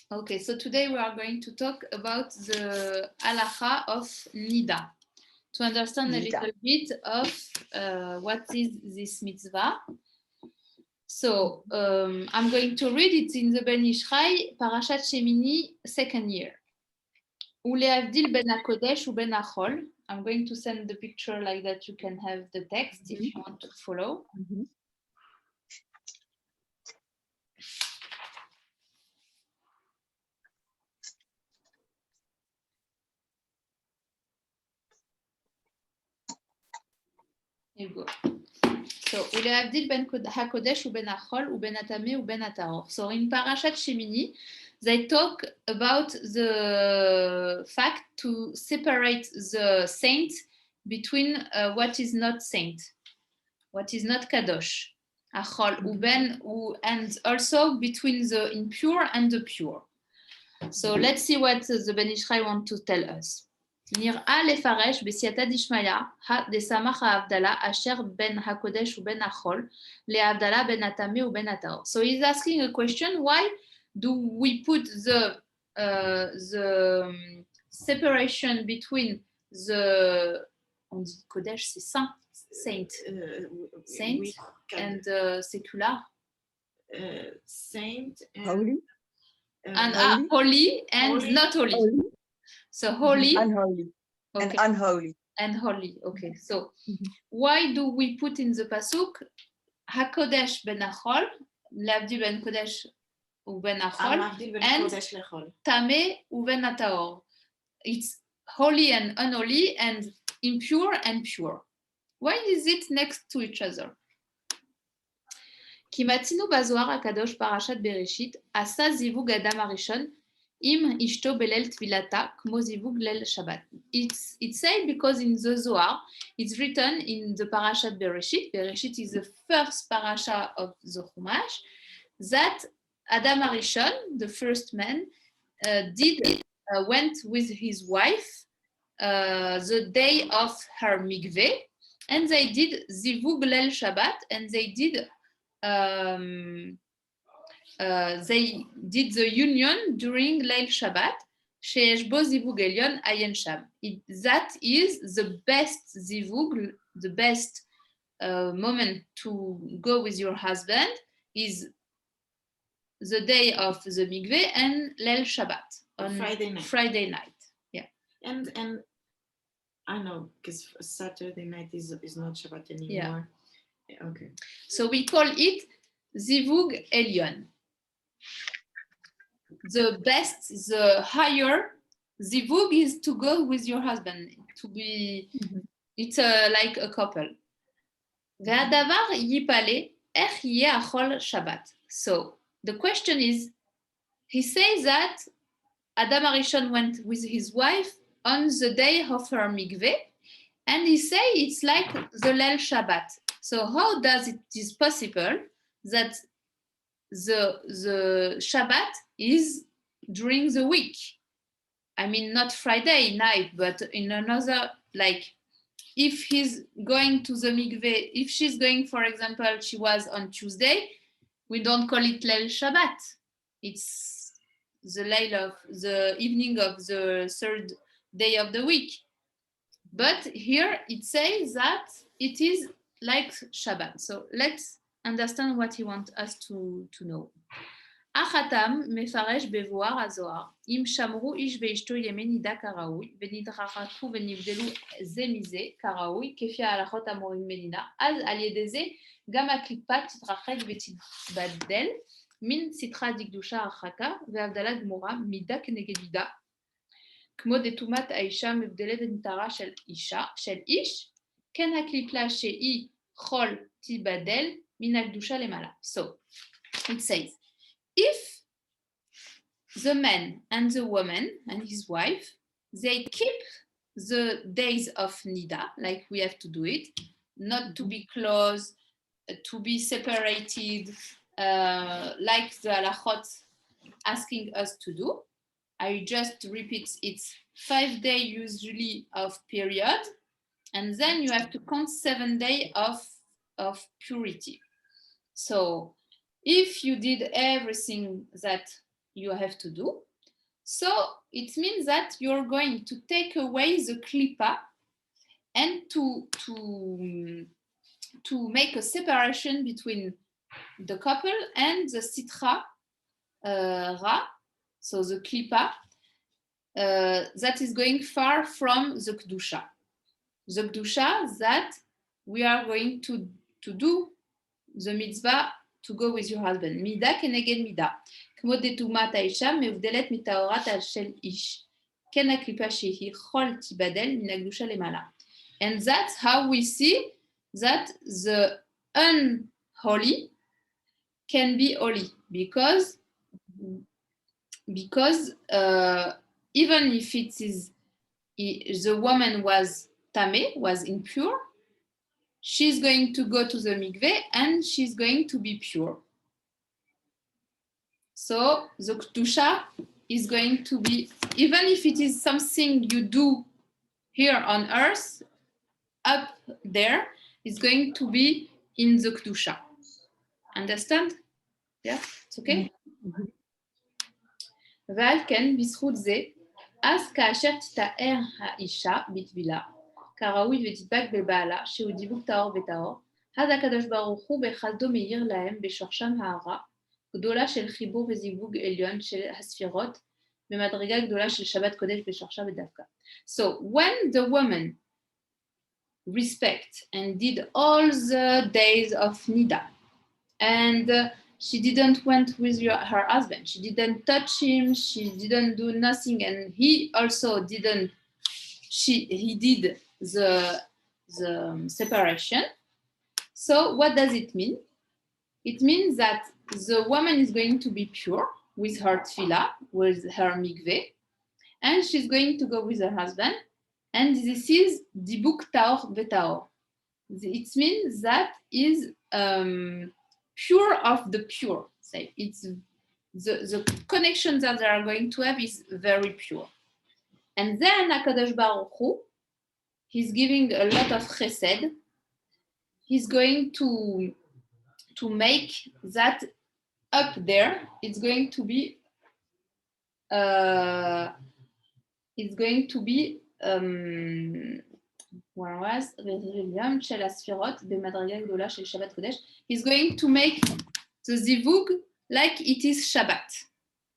Okay, so today we are going to talk about the halacha of Nida, to understand a little bit of what is this mitzvah. So I'm going to read it in the Ben Ishrai, Parashat Shemini, second year. Uleavdil ben HaKodesh u ben HaChol. I'm going to send the picture like that you can have the text if you want to follow. Here you go. So, Uleavdil ben HaKodesh u ben HaChol u ben HaTameh u ben HaTahor. So, in Parashat Shemini, they talk about the fact to separate the saint between what is not saint, what is not kadosh, achol, uben, and also between the impure and the pure. So let's see what the Ben Ishrai want to tell us. נראה לפרש בסייעתא דשמיא דסמך ההבדלה אשר בין הקודש ובין החול להבדלה בין הטמא ובין הטהור. So he's asking a question, why do we put the separation between the, on dit kodesh c'est saint, saint, Oui, and secular, saint and Holy. And holy. holy and Holy. not holy. So holy, Unholy. okay, And unholy. and holy. Okay, so why do we put in the pasuk Hakodesh ben Achol, l'avdi ben Kodesh ou ben Achol, המבדיל בין and קודש לחול. Tameh ou ben Ataor? It's holy and unholy and impure and pure. Why is it next to each other? כי מצינו בזוהר הקדוש פרשת בראשית, עשה זיווג אדם הראשון עם אשתו בליל טבילתה, כמו זיווג ליל שבת. It's said because in the Zohar, it's written in the Parashat Bereshit, Bereshit is the first parasha of the Chumash, that Adam Harishon, the first man, went with his wife the day of her mikveh, and they did zivug leil Shabbat, and they did the union during Leil Shabbat. שיש בו זיווג עליון עיין שם. That is the best zivug, the best moment to go with your husband is the day of the mikveh and Leil Shabbat on Friday night. Yeah. And I know, because Saturday night is not Shabbat anymore. Yeah. Okay. So we call it zivug elyon. The best, the higher zivug is to go with your husband, to be, it's like a couple. והדבר ייפלא, איך יהיה אכול שבת? So the question is, he says that Adam Harishon went with his wife on the day of her mikveh, and he say it's like the Leil Shabbat. So how does it is possible that the Shabbat is during the week? I mean, not Friday night, but in another, like, if he's going to the mikveh, if she's going, for example, she was on Tuesday, we don't call it Leil Shabbat. It's the Leil of the evening of the third day of the week. But here it says that it is like Shabbat. So let's understand what he wants us to know. החתם מפרש בבואר הזוהר, אם שמרו איש ואשתו ימי נידה כראוי, ונתרחקו ונבדלו זה מזה כראוי, כפי ההלכות המורים בנידה, אז על ידי זה גם הקליפה תתרחק ותתבדל, מן סתרה דקדושה הרחקה, והבדלה גמורה מידה כנגד מידה, כמו דתומת האישה מבדלת ונטהרה של איש, כן הקליפה שהיא חול תתבדל, מן הקדושה למעלה. So, it says, if the man and the woman and his wife, they keep the days of Nida, like we have to do it, not to be close, to be separated, like the halachot asking us to do. I just repeat, it's 5 days usually of period, and then you have to count 7 days of purity. So if you did everything that you have to do. So it means that you're going to take away the klipa and to make a separation between the couple and the sitra ra, so the klipa, that is going far from the kedusha. The kedusha that we are going to do the mitzvah to go with your husband. Mida keneged mida. כמו דתומת האישה מבדלת מטהרת על של איש. כן הקליפה שהיא חול תיבדל מן הקדושה למעלה. And that's how we see that the unholy can be holy, because even if it is the woman was tameh, was impure, she's going to go to the mikveh and she's going to be pure. So the kedusha is going to be, even if it is something you do here on earth, up there, it's going to be in the kedusha. Understand? Yeah, it's okay? ועל כן, בזכות זה, אז כאשר תתאר האישה בטבילה, כראוי ותדבק בבעלה, שהוא דיבוק טהור וטהור, אז הקדוש ברוך הוא בחסדו מאיר להם בשורשם הערה, גדולה של חיבור וזיווג עליון של הספירות, במדרגה גדולה של שבת קודש בשורשה ודווקא. So when the woman respect and did all the days of Nida, and she didn't went with her husband, she didn't touch him, she didn't do nothing, and he also didn't, he did the separation. So what does it mean? It means that the woman is going to be pure with her tefillah, with her mikveh, and she's going to go with her husband, and this is dibuk taor vetaor. It means that is pure of the pure. So it's the connection that they are going to have is very pure. And then HaKadosh Baruch Hu, he's giving a lot of chesed. He's going to make that up there, it's going to be where was של הספירות במדרגה גדולה של שבת קודש. He's going to make the zivug like it is Shabbat.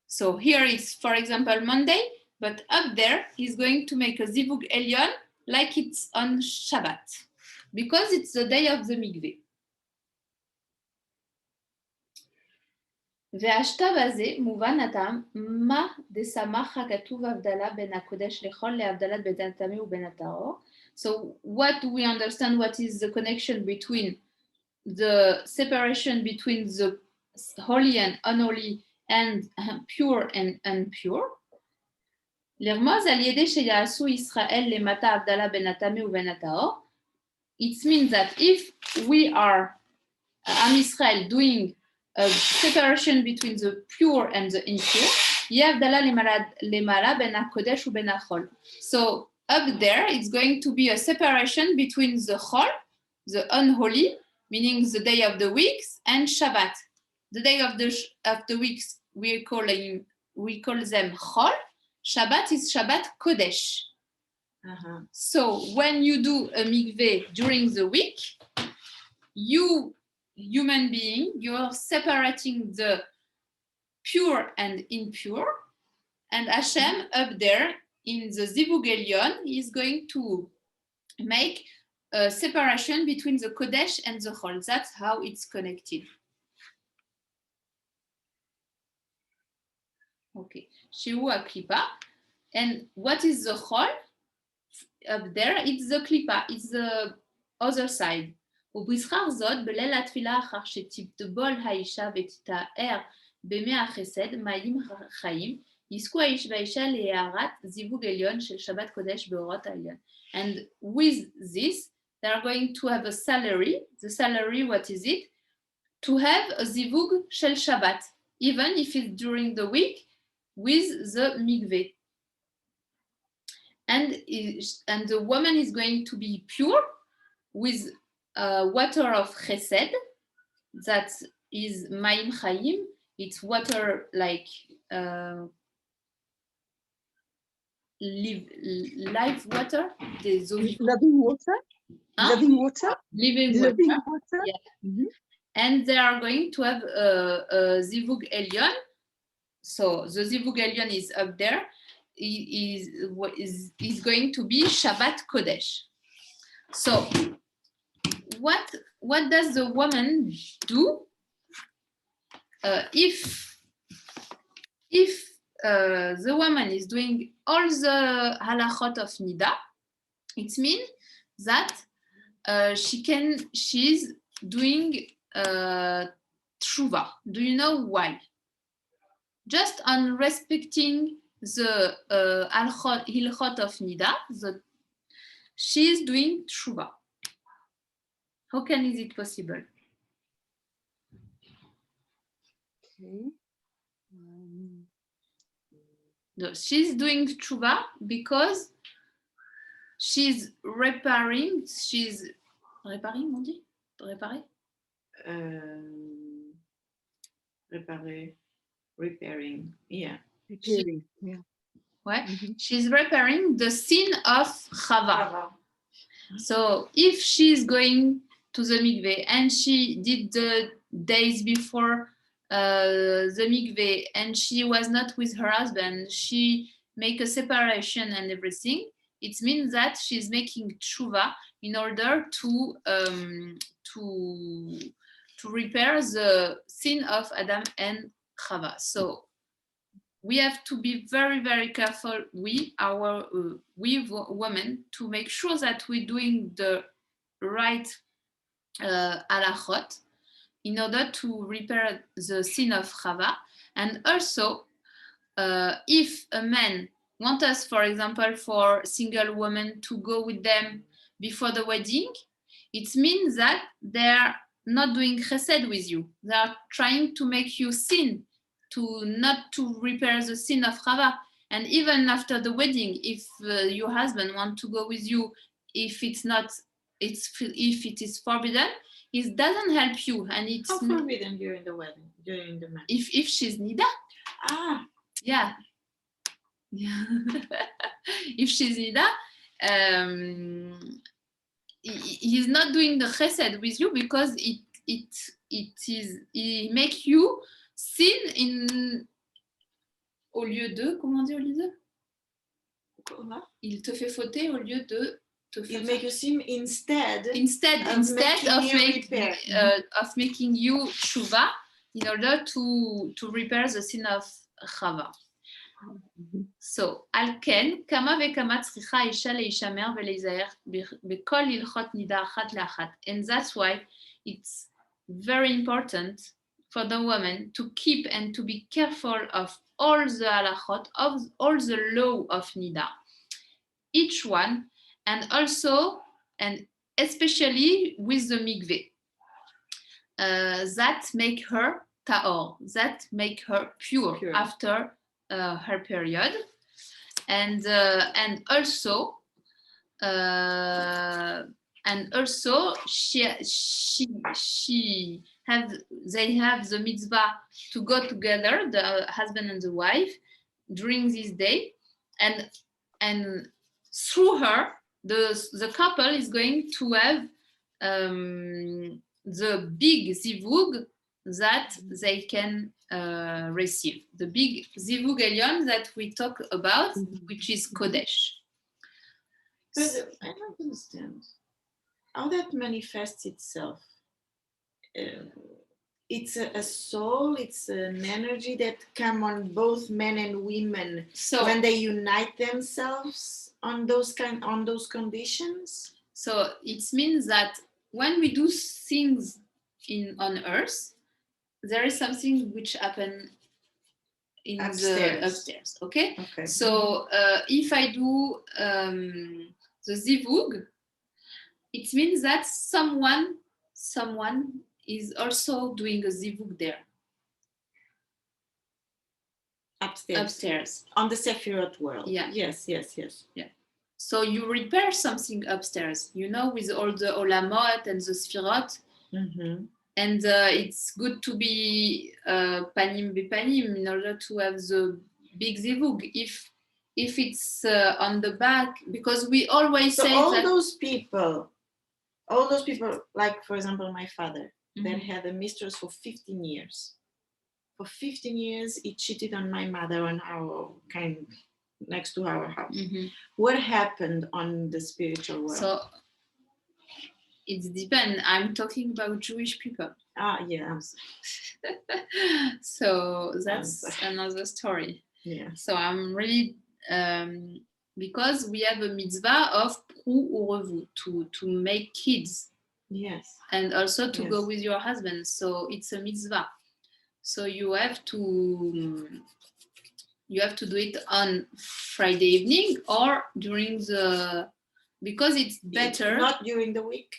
So here is, for example, Monday, but up there he's going to make a zivug elyon like it's on Shabbat, because it's the day of the mikveh. והשתא בזה מובן הטעם מה דסמך הכתוב הבדלה בין הקודש לחול להבדלת בין הטמא ובין הטהור. So what do we understand? What is the connection between the separation between the holy and unholy and pure and impure? לרמוז על ידי שיעשו ישראל למטה הבדלה בין הטמא ובין הטהור. It means that if we are Am Israel doing a separation between the pure and the impure, so up there it's going to be a separation between the chol, the unholy, meaning the day of the weeks, and Shabbat. The day of the weeks we call them chol. Shabbat is Shabbat Kodesh. So when you do a mikveh during the week, you human being, you're separating the pure and impure, and Hashem up there in the Zivug Elyon is going to make a separation between the Kodesh and the Chol. That's how it's connected. Okay, Shehu HaKlipa. And what is the Chol? Up there, it's the Klipa, it's the other side. ובזכר זאת, בליל התפילה אחר שתבול האישה ותתאר בימי החסד, מים חיים, יזכו האיש והאישה להארת זיווג עליון של שבת קודש באורות העליון. And with this, they are going to have a salary. The salary, what is it? To have a zivug shel Shabbat, even if it's during the week with the mikveh. And the woman is going to be pure with water of chesed, that is Mayim Chayim, it's water like live water, des eaux vivantes. Living water? Huh? Living water? Living Living water. water? Yeah. Mm-hmm. And they are going to have a Zivug Elyon. So the Zivug Elyon is up there. Is going to be Shabbat Kodesh. So what does the woman do if the woman is doing all the halachot of Nida? It means that she's doing tshuva. Do you know why? Just on respecting the hilchot of Nida, she's doing tshuva. How is it possible? Okay. No, she's doing tshuva because she's repairing. She's repairing, on dit? Réparer? Repairing. Yeah. Repairing. Yeah. Ouais. Mm-hmm. She's repairing the sin of Chava. So if she's going to the mikveh and she did the days before the mikveh and she was not with her husband, she make a separation and everything, it means that she's making tshuva in order to repair the sin of Adam and Chava. So we have to be very, very careful, we women, to make sure that we're doing the right halachot in order to repair the sin of Chava. And also, if a man wants us, for example, for single women to go with them before the wedding, it means that they're not doing chesed with you. They are trying to make you sin, not to repair the sin of Chava. And even after the wedding, if your husband wants to go with you, if it is forbidden, it doesn't help you. And it's how forbidden during the wedding, during the marriage? If she's Nida. Yeah. If she's Nida, he's not doing the chesed with you because it make you sin in au lieu de, comment on dit au lieu de? Il te fait fauter au lieu de te faire. Il make you sin instead of making you tshuva in order to repair the sin of Chava. So, על כן, כמה וכמה צריכה אישה להישמר ולהיזהר בכל הלכות נידה אחת לאחת. And that's why it's very important for the woman to keep and to be careful of all the halachot, of all the law of Nida, each one, and also, and especially with the mikveh, that make her ta'or, that make her pure. After her period, and also they have the mitzvah to go together, the husband and the wife, during this day, and through her the couple is going to have the big zivug that they can receive, the big Zivug Elyon that we talk about, which is Kodesh. But I don't understand how that manifests itself. It's a soul, it's an energy that come on both men and women when they unite themselves on those conditions. So it means that when we do things on earth, there is something which happen in the upstairs. Okay. So if I do the zivug, it means that someone is also doing a zivug there. Upstairs. On the Sephirot world. Yeah. Yes. Yeah. So you repair something upstairs, with all the olamot and the Sphirot. Mm-hmm. And it's good to be panim bepanim in order to have the big zivug. If it's on the back, because we always so say all that those people, like for example, my father, that had a mistress for 15 years. For 15 years, he cheated on my mother on our next to our house. What happened on the spiritual world? So it depends. I'm talking about Jewish people. Yeah. So that's another story. Yeah. So I'm really because we have a mitzvah of pru urevu, to make kids. Yes. And also to go with your husband. So it's a mitzvah. So you have to do it on Friday evening or during because it's better. Not during the week.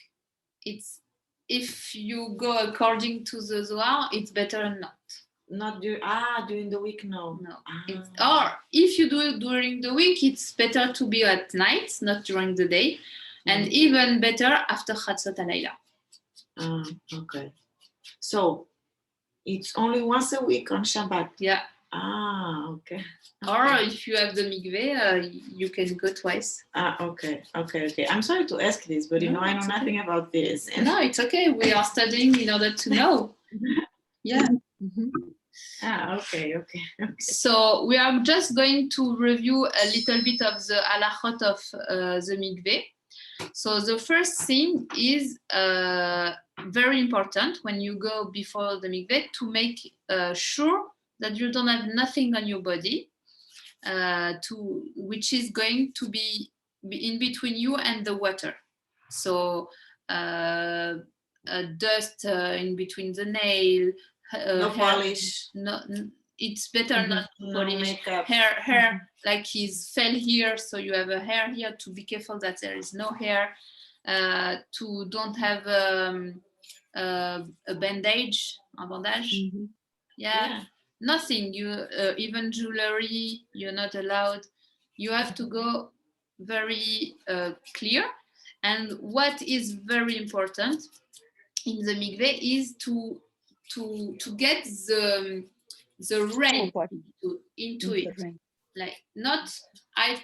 It's if you go according to the Zohar, it's better not. Not during the week, no. Or if you do it during the week, it's better to be at night, not during the day, and even better after Chatzot Halayla. Okay. So it's only once a week on Shabbat. Yeah. Okay. Or if you have the mikveh, you can go twice. Okay. I'm sorry to ask this, but I know nothing about this. No, it's okay. We are studying in order to know. Yeah. Okay. So we are just going to review a little bit of the halachot of the mikveh. So the first thing is very important when you go before the mikveh to make sure that you don't have nothing on your body, which is going to be in between you and the water. So dust in between the nail. No polish. No, it's better not to polish. Makeup. Hair like he's fell here, so you have a hair here. To be careful that there is no hair. To don't have a bandage. Yeah. Nothing. You even jewelry, you're not allowed. You have to go very clear. And what is very important in the mikveh is to get the rain into it. Like not I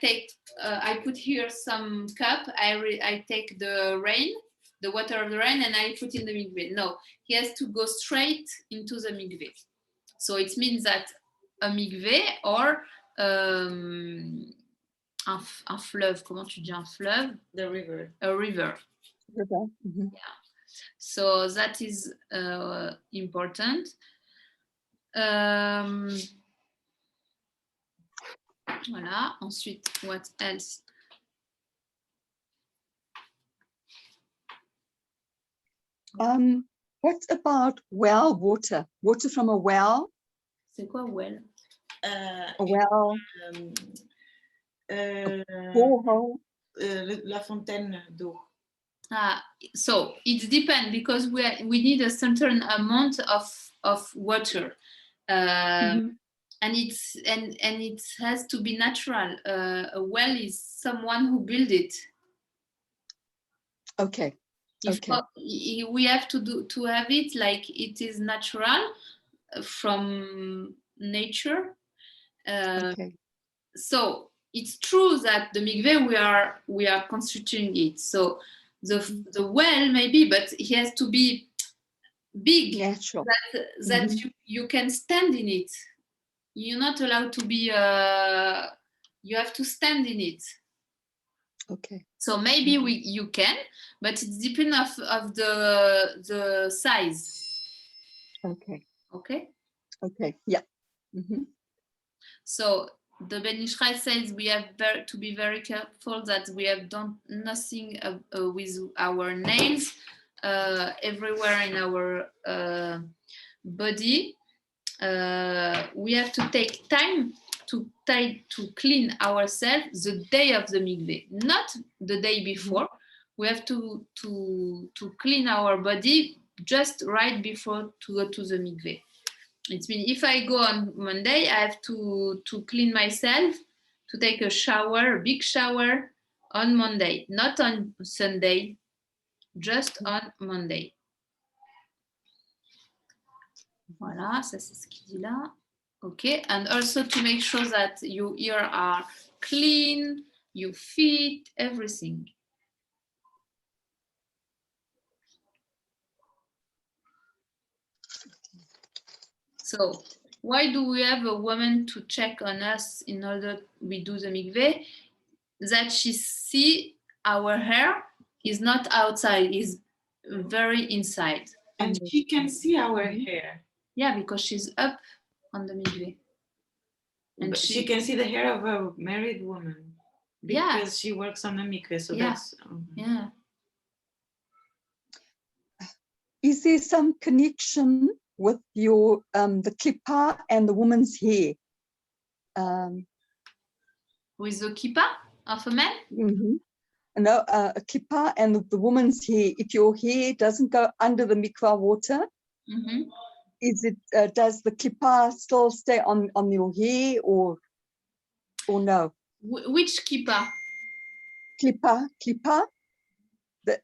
put here some cup, I take the rain, the water of the rain, and I put in the mikveh. No, he has to go straight into the mikveh. So it means that a mikveh or un fleuve, comment tu dis un fleuve? The river. A river. Yeah. So that is important. Voilà. Ensuite, what else? What about well water? Water from a well? C'est quoi well? A well. Borehole. La fontaine d'eau. So it depends because we need a certain amount of water, and it has to be natural. A well is someone who built it. Okay. We have to have it like it is natural from nature. So it's true that the mikveh we are constructing it. So the well maybe, but it has to be big, natural, that you can stand in it. You're not allowed to be. You have to stand in it. Okay. So maybe you can, but it depends of the size. Okay. Yeah. So the Ben Ish Chai says we have to be very careful that we have done nothing with our nails everywhere in our body. We have to take time to clean ourselves the day of the mikveh, not the day before. We have to clean our body just right before to go to the mikveh. It means if I go on Monday, I have to clean myself, to take a shower, a big shower on Monday, not on Sunday, just on Monday. Voilà, ça c'est ce qu'il dit là. Okay, and also to make sure that your ears are clean, your feet, everything. So why do we have a woman to check on us in order we do the mikveh? That she see our hair is not outside, is very inside. And she can see our hair. Yeah, because she's up on the mikveh. And But she can see the hair of a married woman because she works on the mikveh. So that's yeah. Is there some connection with your the klippah and the woman's hair? With the kippah of a man? No, a klippah and the woman's hair. If your hair doesn't go under the mikvah water, is it does the klippah still stay on your hair or no? Which kippah? Klippah, the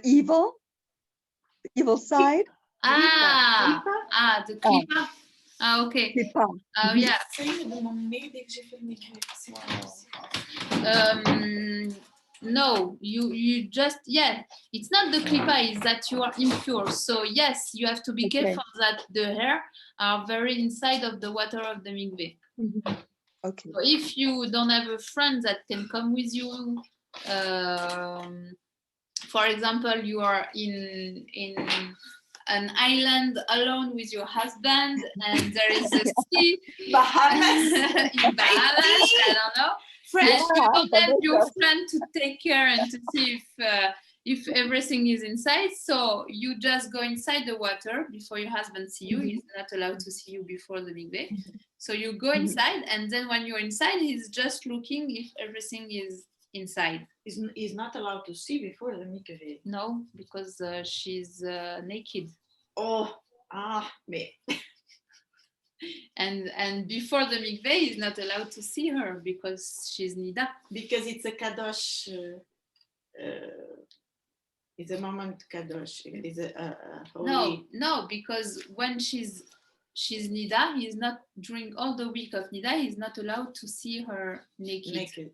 evil side. The klippah. Okay. Klippah. Yeah. No, you just, it's not the klippah, it's that you are impure. So yes, you have to be careful that the hair are very inside of the water of the mikveh. Okay. So if you don't have a friend that can come with you, for example, you are in an island alone with your husband and there is a sea Bahamas. in Bahamas, I don't know. And you don't have your friend to take care and to see if everything is inside. So you just go inside the water before your husband see you. He's not allowed to see you before the mikveh. So you go inside, and then when you're inside, he's just looking if everything is inside. He's not allowed to see before the mikveh. No, because she's naked. Me. And before the mikveh, he's not allowed to see her because she's nida. Because it's a kadosh. It's a moment kadosh. It's a holy. No, because when she's nida, he's not, during all the week of nida, he's not allowed to see her naked.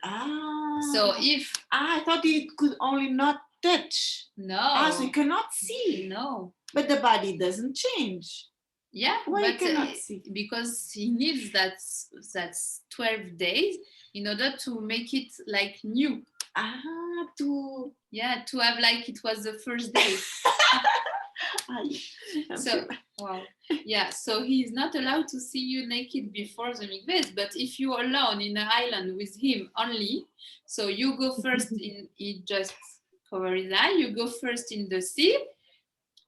So if I thought it could only not touch. No. So you cannot see. No. But the body doesn't change. Yeah, why but cannot see? Because he needs that's 12 days in order to make it like new. To have like it was the first day. So wow, yeah. So he's not allowed to see you naked before the mikveh. But if you're alone in an island with him only, so you go first in. He just cover his eye. You go first in the sea.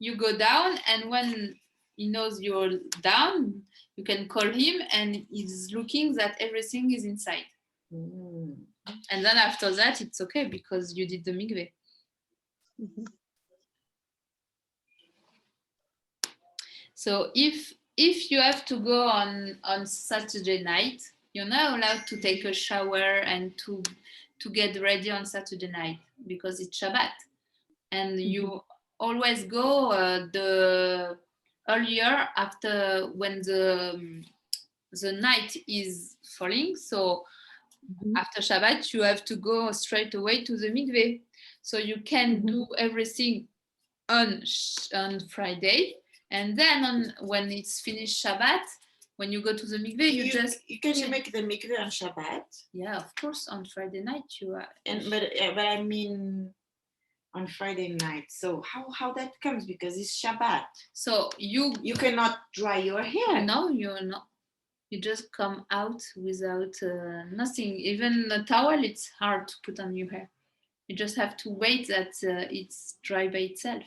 You go down, and when he knows you're down, you can call him, and he's looking that everything is inside. And then after that, it's okay because you did the mikveh. So if you have to go on Saturday night, you're not allowed to take a shower and to get ready on Saturday night because it's Shabbat, and you always go the earlier after when the night is falling. So after Shabbat, you have to go straight away to the mikveh. So you can do everything on Friday, and then when it's finished Shabbat, when you go to the mikveh, you make the mikveh on Shabbat. Yeah, of course, on Friday night you are. But I mean on Friday night. So how that comes, because it's Shabbat. So you cannot dry your hair. No, you're not. You just come out without nothing. Even a towel, it's hard to put on your hair. You just have to wait that it's dry by itself.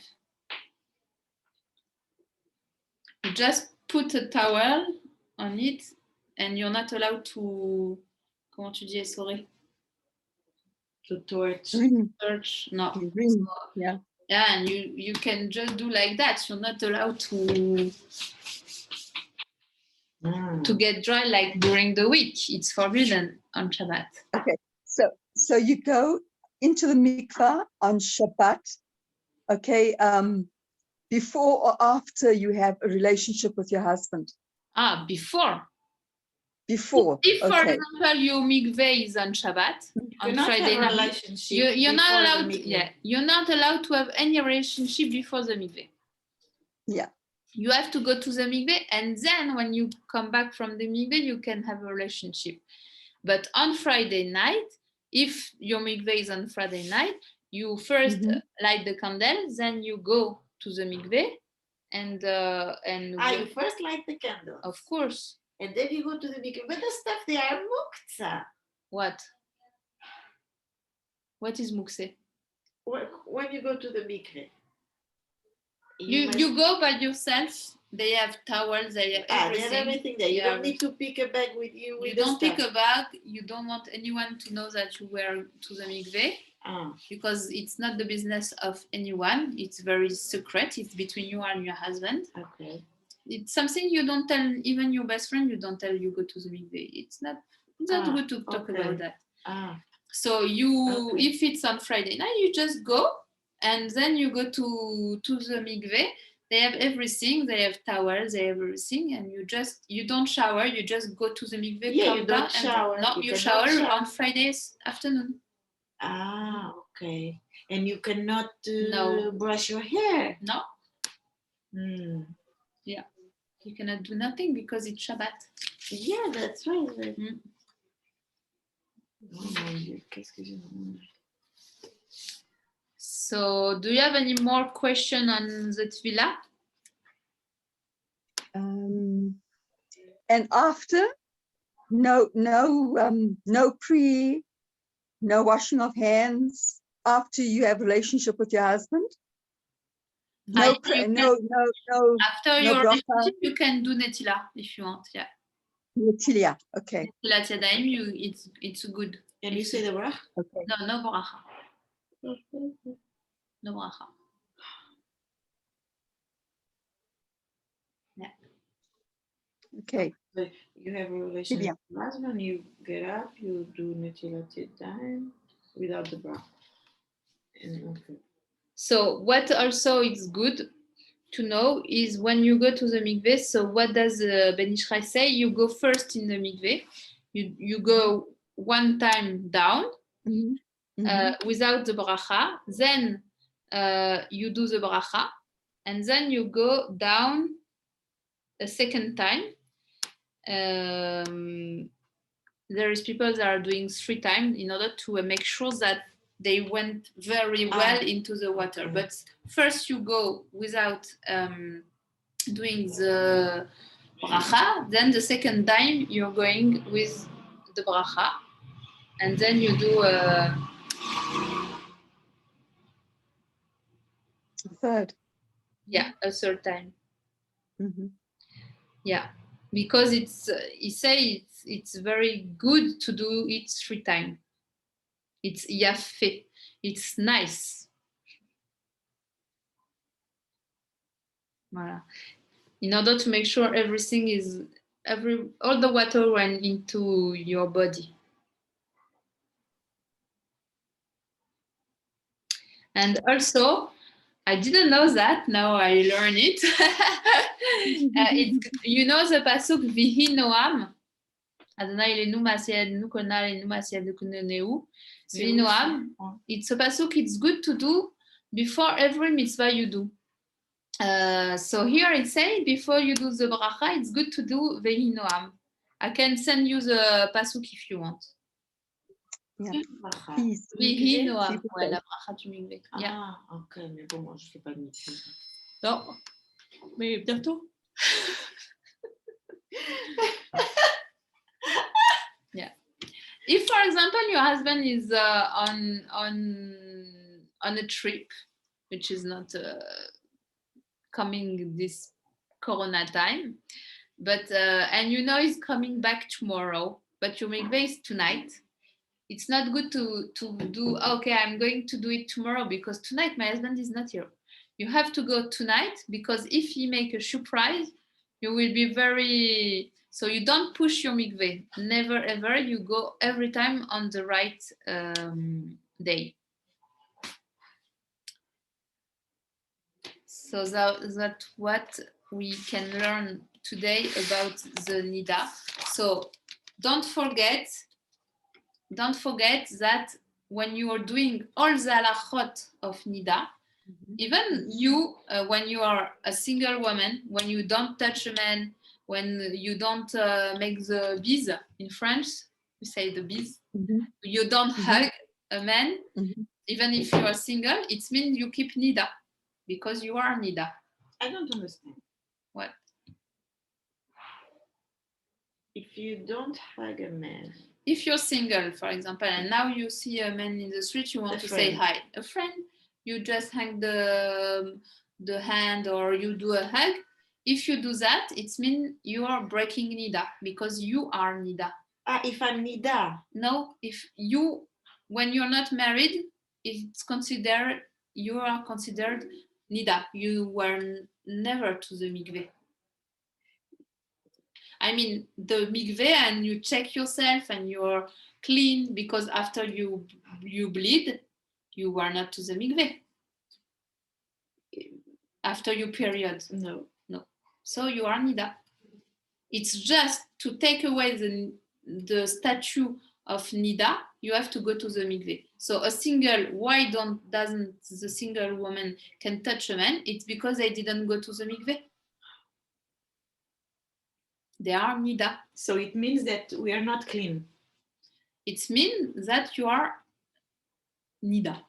You just put a towel on it, and you're not allowed to. Comment tu dis, sorry? To torch. No. Yeah. Yeah, and you can just do like that. You're not allowed to get dry like during the week. It's forbidden on Shabbat. Okay, so you go into the mikvah on Shabbat, okay, before or after you have a relationship with your husband? Before. Before. If, for Okay. example, your mikveh is on Shabbat, You on cannot Friday have a night, relationship you're not before the allowed. mikveh. Yeah, you're not allowed to have any relationship before the mikveh. Yeah. You have to go to the mikveh, and then when you come back from the mikveh, you can have a relationship. But on Friday night, if your mikveh is on Friday night, you first light the candle, then you go to the mikveh, and you first light the candle. Of course. And then you go to the mikveh. But the stuff they are muktzah. What? What is muktzeh? When you go to the mikveh. You go by yourself. They have towels, they have everything. They have everything there. You don't need to pick a bag with you. You don't pick a bag. You don't want anyone to know that you were to the mikveh. Because it's not the business of anyone. It's very secret. It's between you and your husband. Okay. It's something you don't tell even your best friend. You don't tell you go to the mikveh. It's not good to talk about that. So if it's on Friday night, you just go, and then you go to the mikveh. They have everything. They have towels. They have everything, and you don't shower. You just go to the mikveh. Yeah, you don't shower. No, you shower on Fridays afternoon. Okay. And you cannot brush your hair. No. Yeah, you cannot do nothing because it's Shabbat. Yeah, that's right. So, do you have any more question on the tefillah? And after, no prayer, no washing of hands after you have a relationship with your husband. After your relationship, you can do netila if you want. Yeah. Netila, okay. Netilat yadayim, it's good. And you say the bracha? Okay. No bracha. No bracha. Yeah. Okay. So you have a relationship with your husband, you get up, you do netilat yadayim without the bracha. Okay. So what also is good to know is when you go to the mikveh, so what does Ben Ish Chai say? You go first in the mikveh, you go one time down without the bracha, then you do the bracha, and then you go down a second time. There is people that are doing 3 times in order to make sure that they went very well into the water. But first you go without doing the bracha, then the second time you're going with the bracha, and then you do a third. Yeah, a third time. Yeah, because he say it's very good to do it 3 times. It's yafé. It's nice. Voilà. In order to make sure everything is all the water went into your body. And also, I didn't know that. Now I learn it. You know the pasuk Vihi Noam. Adonai Elenu Masiadenu Kona Elenu Masiadenu Kuneneu. Vihi Noam. It's a pasuk. It's good to do before every mitzvah you do. So here it says before you do the bracha, it's good to do Vihi Noam. I can send you the pasuk if you want. Yeah. Vihi Noam. Ouais, la bracha du mikveh. Yeah. Ok, mais bon, moi je fais pas de mikveh. Non, mais bientôt. Yeah. If, for example, your husband is on a trip, which is not coming this Corona time, but and you know he's coming back tomorrow, but your mikveh is tonight. It's not good to do, okay, I'm going to do it tomorrow because tonight my husband is not here. You have to go tonight because if he make a surprise, you will be very, so you don't push your mikveh. Never ever, you go every time on the right day. So that's what we can learn today about the Nida. So don't forget that when you are doing all the halachot of Nida, even you, when you are a single woman, when you don't touch a man, when you don't make the bis, in French, we say the bis, you don't hug a man, even if you are single, it means you keep Nida, because you are Nida. I don't understand. What? If you don't hug a man. If you're single, for example, and now you see a man in the street, you want to say hi. A friend, you just hang the hand or you do a hug. If you do that, it means you are breaking Nida, because you are Nida. If I'm Nida? No, when you're not married, it's considered, you are considered Nida. You were never to the mikveh. I mean, the mikveh, and you check yourself and you're clean, because after you bleed, you are not to the mikveh. After your period. No. So you are Nida. It's just to take away the statue of Nida, you have to go to the mikveh. So a single, why doesn't the single woman can touch a man? It's because they didn't go to the mikveh. They are Nida. So it means that we are not clean. It means that you are Nida.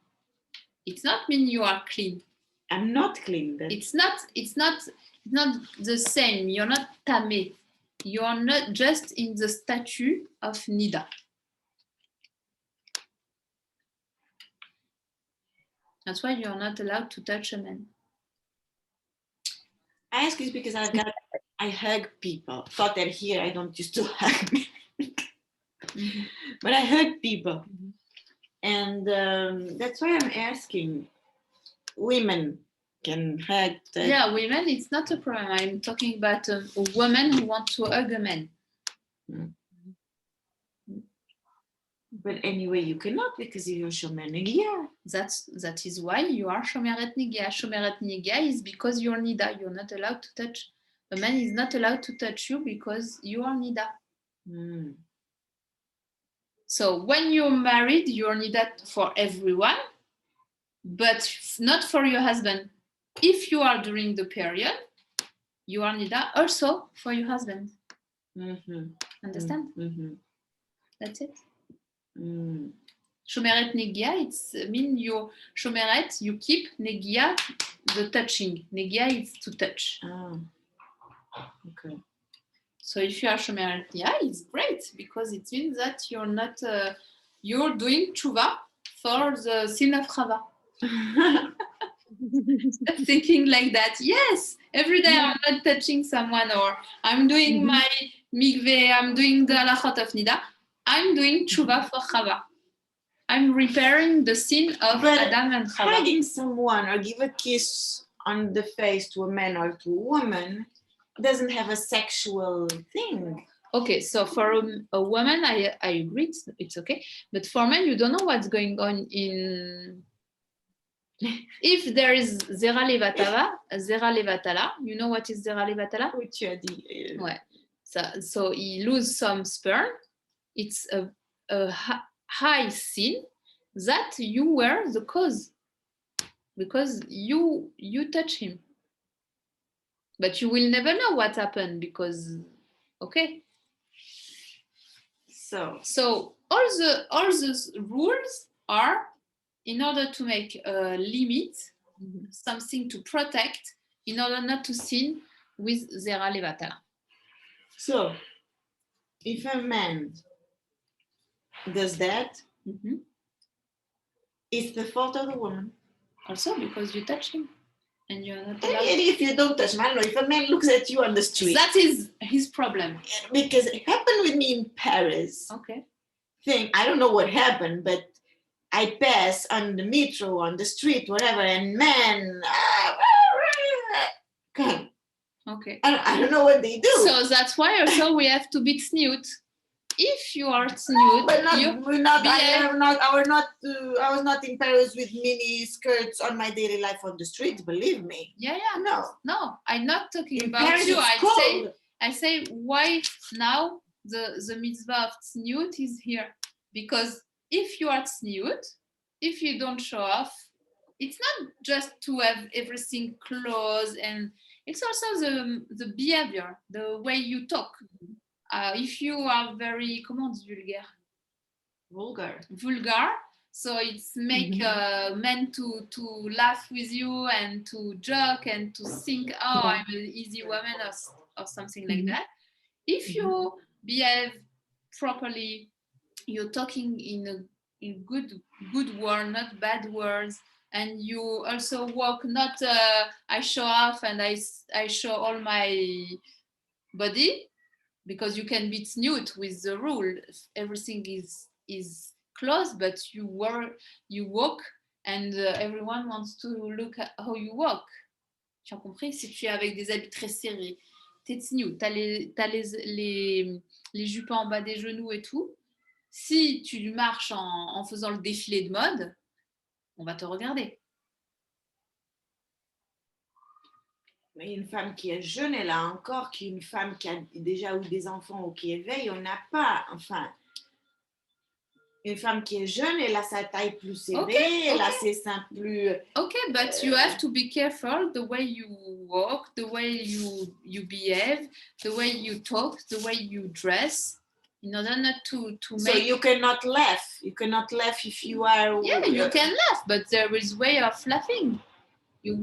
It's not mean you are clean. I'm not clean. It's not the same. You're not tameh. You're not just in the statue of Nida. That's why you're not allowed to touch a man. I ask this because I hug people. Thought that here I don't used to hug men. But I hug people. And that's why I'm asking. Women can hug. Yeah, women, it's not a problem. I'm talking about a woman who wants to hug a man. But anyway, you cannot, because you're Shomer Negia. That is why you are Shomeret Negia. Shomeret Negia is because you're Nida. You're not allowed to touch. A man is not allowed to touch you because you are Nida. So when you're married, you're Nida for everyone, but not for your husband. If you are during the period, you are Nida also for your husband. Understand? That's it. Shomeret Negia, it's mean you Shomeret, you keep Negia, the touching. Negia is to touch. Okay. So if you are Shomeret Negia, it's great, because it means that you're not you're doing tshuva for the sin of Chava. Thinking like that. Yes, every day I'm not touching someone, or I'm doing my mikveh, I'm doing the halachot of Nida. I'm doing tshuva for Chava. I'm repairing the sin of Adam and Chava. Hugging someone or give a kiss on the face to a man or to a woman doesn't have a sexual thing. Okay, so for a woman, I agree, it's okay. But for men, you don't know what's going on in... If there is Zera Levatala, you know what is Zera Levatala? Oui, tu as dit. Ouais. So he lose some sperm. It's a high sin that you were the cause, because you touch him. But you will never know what happened, because, okay. So all the rules are in order to make a limit, something to protect, in order not to sin with Zera Levatala. So if a man does that, it's the fault of the woman. Also because you touch him. And you're not allowed. And if you don't touch him, I don't know, if a man looks at you on the street. That is his problem. Because it happened with me in Paris. Okay. I don't know what happened, but I pass on the metro, on the street, whatever, and man, come. Okay. I don't know what they do. So that's why also we have to be tzniut. if you are tzniut, But not, you we're not, I behave- am not, I was not in Paris with mini skirts on my daily life on the streets, believe me. yeah. No. I'm not talking In about Paris, you. it's cold. I say why now the mitzvah of tzniut is here, because if you are tzniut, if you don't show off, it's not just to have everything close, and it's also the behavior, the way you talk. If you are very, comment on dit vulgar, so it's make men to laugh with you and to joke and to think, oh, I'm an easy woman or something like that. If you behave properly, you're talking in good word, not bad words, and you also walk not I show off and I show all my body, because you can be tzniut with the rule. Everything is close, but you walk and everyone wants to look at how you walk. Tu as compris? Si tu es avec des habits très serrés, t'es tzniut, t'as les jupes en bas des genoux et tout. Si tu marches en faisant le défilé de mode, on va te regarder. Mais une femme qui est jeune, elle a encore qu'une femme qui a déjà eu des enfants ou qui éveille, on n'a pas, enfin, une femme qui est jeune, elle a sa taille plus serrée, elle a ses seins plus... Okay, but you have to be careful the way you walk, the way you behave, the way you talk, the way you dress, in order not to So make... you cannot laugh. You cannot laugh if you are... Yeah, you can laugh, but there is way of laughing. You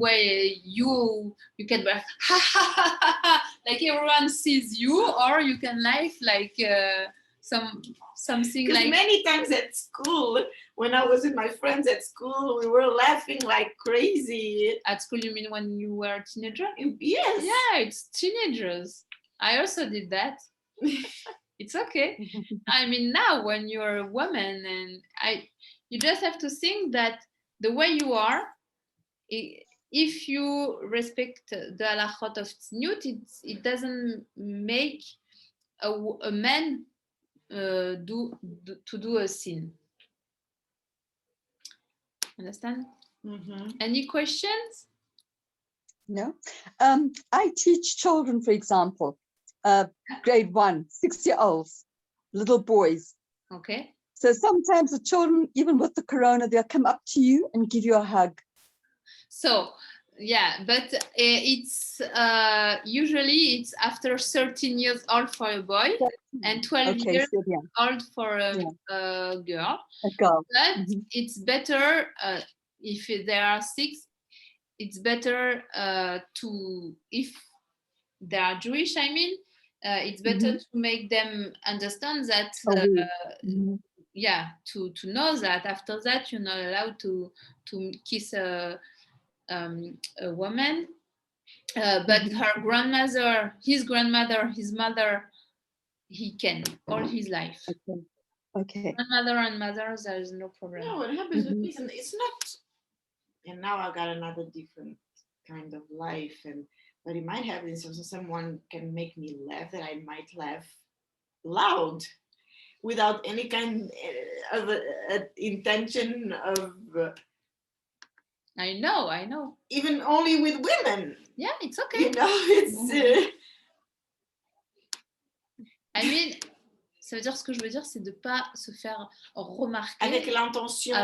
can laugh, ha ha ha ha ha, like everyone sees you, or you can laugh like something like... Many times at school, when I was with my friends at school, we were laughing like crazy. At school, you mean when you were a teenager? Yes. Yeah, it's teenagers. I also did that. It's okay. I mean, now when you're a woman, and you just have to think that the way you are, if you respect the halachot of tzniut, it doesn't make a man do a sin. Understand? Any questions? No. I teach children, for example, grade 1, 6-year-olds, little boys. Okay. So sometimes the children, even with the corona, they'll come up to you and give you a hug. So, yeah, but it's usually it's after 13 years old for a boy and 12 years old for a girl. A girl. But it's better if there are 6. It's better to, if they are Jewish, I mean, it's better to make them understand that, to know that after that you're not allowed to kiss a woman, but her grandmother, his grandmother, his mother, he can all his life. Okay. Grandmother and mother, there is no problem. No, what happens with me, it's not. And now I got another different kind of life, but it might happen. So someone can make me laugh, that I might laugh loud, without any kind of intention of. I know. Even only with women. Yeah, it's okay. You know, it's. I mean, ça veut dire, ce que je veux dire, c'est de pas se faire remarquer. Avec l'intention.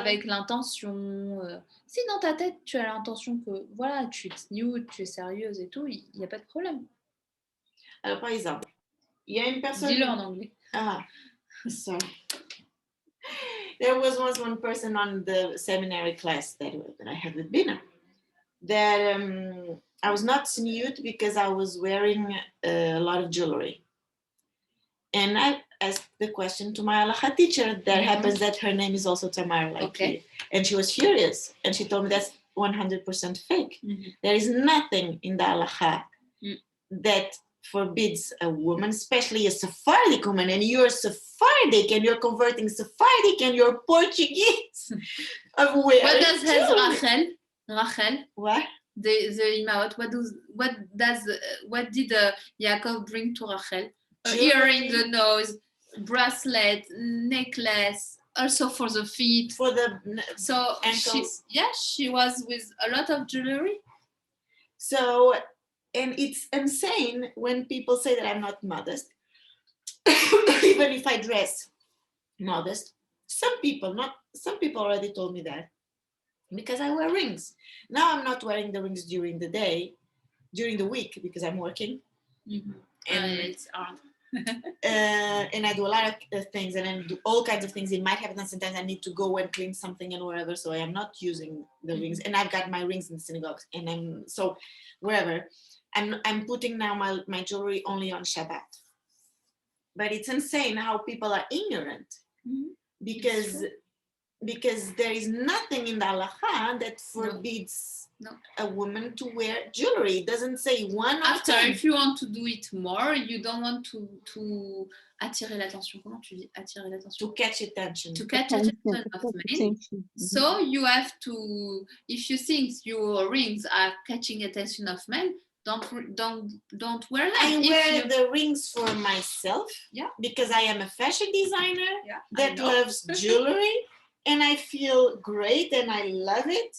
Si dans ta tête, tu as l'intention que, voilà, tu es tzniut, tu es sérieuse et tout, il n'y a pas de problème. Alors, par exemple, il y a une personne... Dis-le en anglais. Ah, sorry. There was once one person on the seminary class that I had with Bina, that I was not tzniut because I was wearing a lot of jewelry. And I asked the question to my halacha teacher. That happens that her name is also Tamara, like you. And she was furious. And she told me that's 100% fake. There is nothing in the halacha that forbids a woman, especially a Sephardic woman, and you're Sephardic and you're converting Sephardic and you're Portuguese. Of wearing what does Rachel? What? The Imaot. What did Yaakov bring to Rachel? Ear in the nose, bracelet, necklace, also for the feet. For the So ankles. she was with a lot of jewelry. So, and it's insane when people say that I'm not modest. Even if I dress modest, some people already told me that, because I wear rings. Now I'm not wearing the rings during the day, during the week, because I'm working. Mm-hmm. And it's hard. And I do a lot of things, and I do all kinds of things. It might happen that sometimes I need to go and clean something and wherever, so I am not using the rings. And I've got my rings in the synagogues, and I'm so wherever. I'm putting now my jewelry only on Shabbat. But it's insane how people are ignorant, because there is nothing in the halacha that forbids a woman to wear jewelry. It doesn't say one. After, if you want to do it more, you don't want to attirer l'attention. Comment tu dis attirer l'attention? To catch attention. To catch attention of men. So you have to, if you think your rings are catching attention of men, don't wear them. I wear the rings for myself, because I am a fashion designer that loves jewelry, and I feel great and I love it.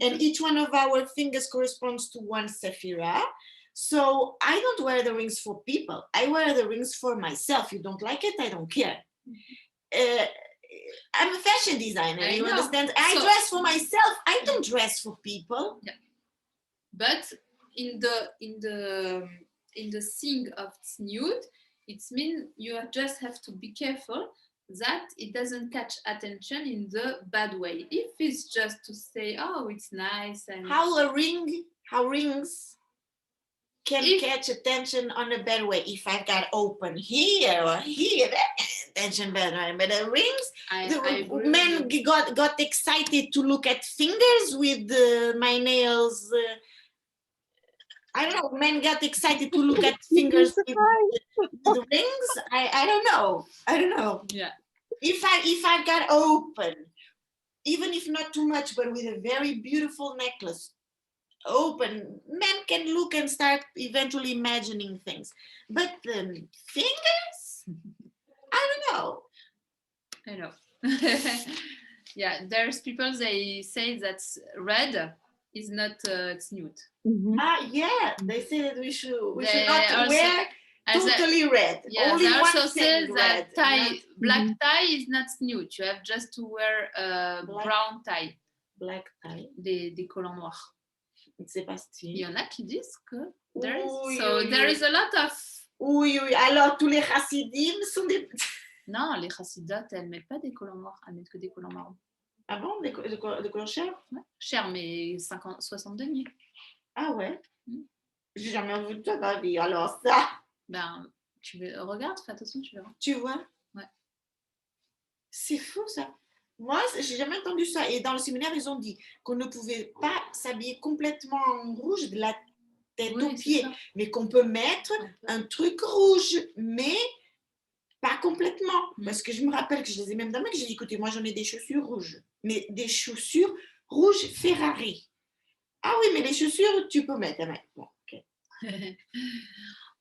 And each one of our fingers corresponds to one sephira. So I don't wear the rings for people. I wear the rings for myself. You don't like it, I don't care. I'm a fashion designer, you understand? I dress for myself. I don't dress for people. Yeah. But in the thing of tzniut, it means you just have to be careful that it doesn't catch attention in the bad way. If it's just to say, oh, it's nice, and how rings can catch attention on a bad way. If I've got open here or here, attention bad way. But the rings, men got excited to look at fingers with my nails. I don't know. Men got excited to look at fingers with the rings. I don't know. Yeah. If I got open, even if not too much, but with a very beautiful necklace, open, men can look and start eventually imagining things. But the fingers, I don't know. I know. Yeah, there's people, they say that red is not tzniut. Yeah, they say that we should not wear totally red. Yeah, only they also say red, that black tie is not tzniut. You have just to wear a brown tie. Black tie. Des collants noirs. C'est pas style. Il y en a qui disent que there is a lot of. Oui. Alors tous les chassidim sont des. Non, les chassidotes, elles mettent pas des collants noirs, elles mettent que des collants marrons. Ah bon, des collants chers? Ouais, cher, mais 60 deniers. Ah ouais. J'ai jamais vu de toi dans la vie. Alors ça. Ben, regarde, fais attention, tu verras. Tu vois? Ouais. C'est fou ça. Moi, j'ai jamais entendu ça. Et dans le séminaire, ils ont dit qu'on ne pouvait pas s'habiller complètement en rouge de la tête aux pieds, mais qu'on peut mettre un truc rouge, mais pas complètement. Parce que je me rappelle que je les ai même d'un mec, j'ai dit, écoutez, moi j'en ai des chaussures rouges, mais des chaussures rouges Ferrari. Ah oui, mais les chaussures, tu peux mettre. Bon, ok.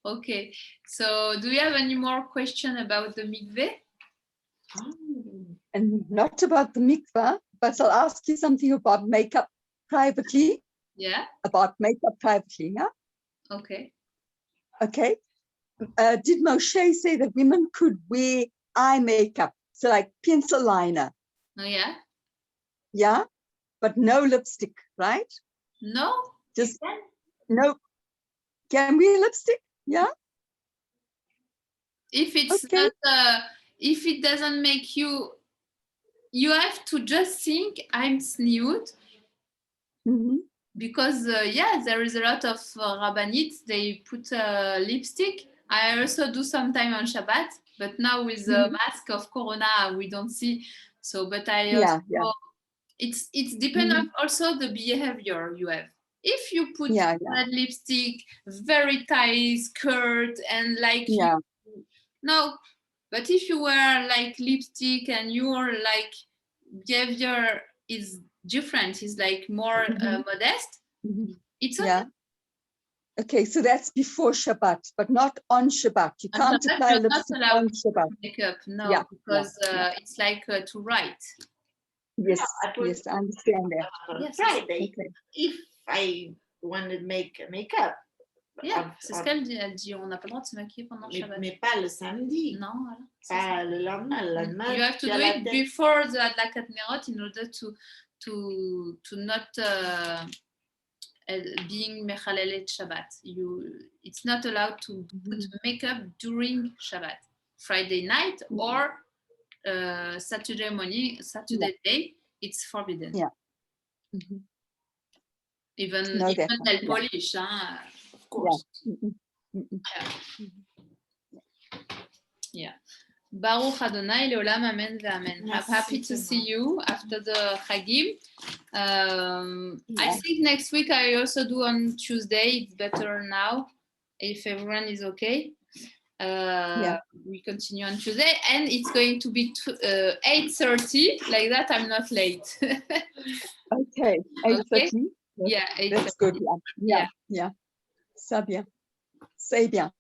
Okay, so do you have any more question about the mikveh? And not about the mikveh, but I'll ask you something about makeup privately. Yeah. About makeup privately, yeah? Okay. Okay. Did Moshe say that women could wear eye makeup, so like pencil liner? Oh, yeah? Yeah, but no lipstick, right? No? Just no. Can we lipstick? Yeah. If it's not, if it doesn't make you have to just think I'm tzniut, because there is a lot of rabbanites, they put lipstick. I also do sometime on Shabbat, but now with the mask of Corona, we don't see. So, but I also, it's depend on also the behavior you have. If you put red lipstick, very tight skirt, and like no, but if you wear like lipstick and your like behavior is different, is like more modest, it's okay. Okay, so that's before Shabbat, but not on Shabbat. You On can't Shabbat, apply you're not lipstick allowed on to Shabbat. makeup, no, Yeah, because yeah. it's like to write. Yes, I put yes, I understand that. on Yes, Friday Okay. if I want to make makeup. Yeah, c'est ce qu'elle dit. Elle dit on n'a pas le droit de se maquiller pendant Shabbat. Mais pas le samedi. Non, voilà. Pas le lendemain. Le lendemain, You have to do it before the Adlakat Nerot in order to not being Mechalelet Shabbat. It's not allowed to put makeup during Shabbat, Friday night or Saturday morning, Saturday day. It's forbidden. Yeah. Even No, nail definitely. polish, of course. Yeah. Baruch Adonai leolam amen ve'amen. I'm happy to see you after the Chagim. I think next week I also do on Tuesday. It's better now if everyone is okay. We continue on Tuesday, and it's going to be 8:30. Like that, I'm not late. Okay, 8:30. Yeah, 8:30. That's good. Yeah. Ça bien. C'est bien.